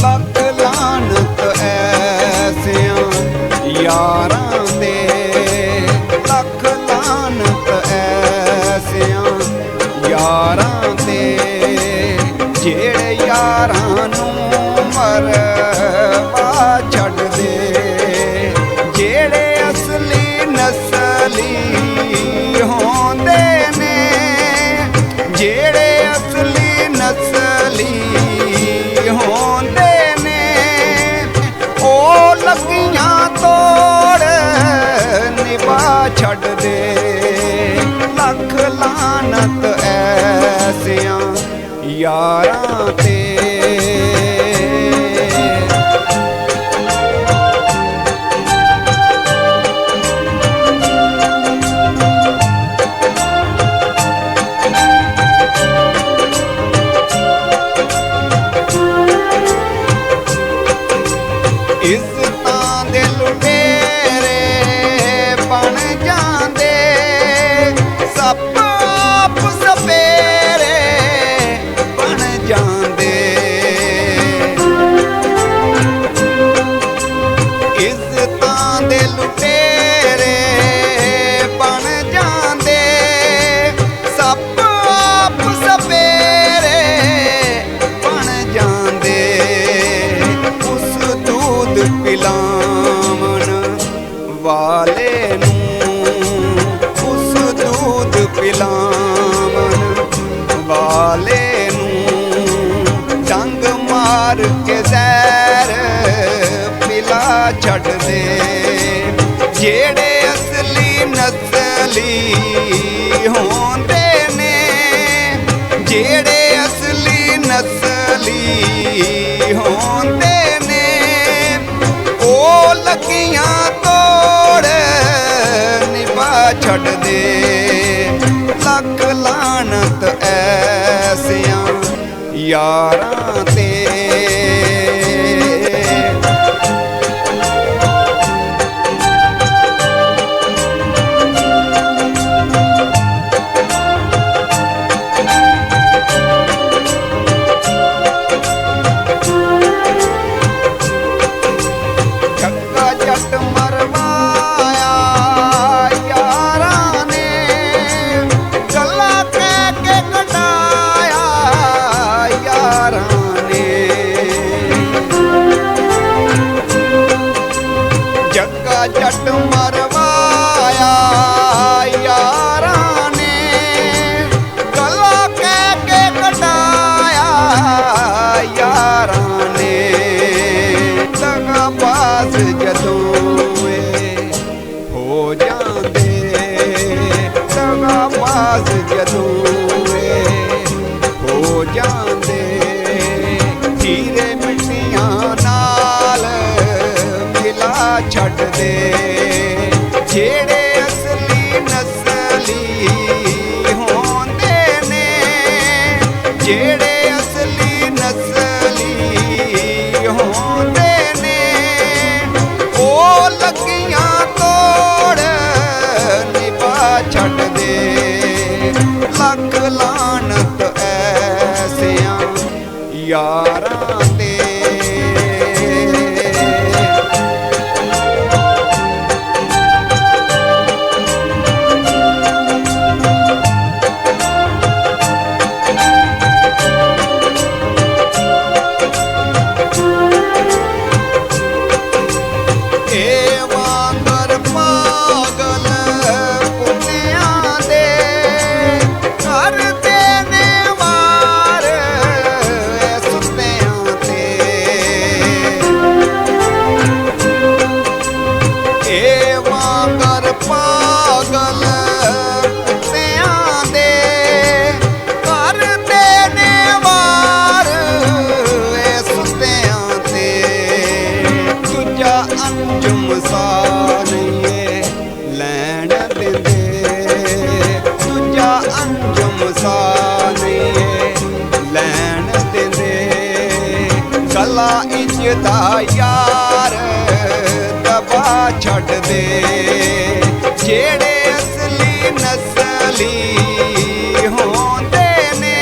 लख लानत ऐसियां यारां दे, लख लानत ऐसियां यारां दे, जेड़े यारां नूं मरवा छड्ड दे, जेड़े असली नस्ली होंदे ने, जेड़े असली नस्ली होंदे ने, ओ लगियां तोड़ निभा छड्ड दे, लख लानत ऐसियां यारां ते। इज्जतां दे लुटेरे बन जांदे, सप आप सपेरे बन जांदे, इज्जतां दे लुटेरे बन जांदे, सप आप सपेरे बन जांदे, उस दूध पिलावन वाले नूं, उस दूध पिलावन वाले नूं, डंग मार के जहर पिला छड्ड दे, जेड़े असली नस्ली होंदे ने, जेड़े असली नस्ली होंदे ने, ओ लगियां तोड़ निभा छड्ड दे, लख लानत ऐसियां यारां ते। जग्गा जट मरवाया यारां ने, गल्ला कह के कटाया यारां ने, जग्गा जट मरवाया यारां ने, गल्ला कह के कटाया यारां ने, दगाबाज जदों हो जांदे, दगाबाज जदों हो जांदे, हीरे मिट्टियां नाल मिला छड्ड दे, जेड़े असली नस्ली होंदे ने, जेड़े असली नस्ली होंदे ने, ओ लगियां तोड़ निभा छड्ड दे, लख लानत ऐसियां यारां ते। दा यार दबा छड़ दे, जेड़े असली नस्ली होंदे ने,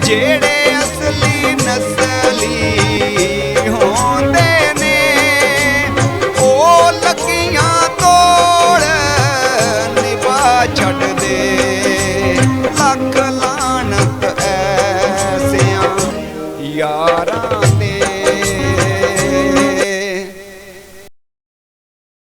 जेड़े असली नस्ली ਯਾਰਾਂ ਦੇ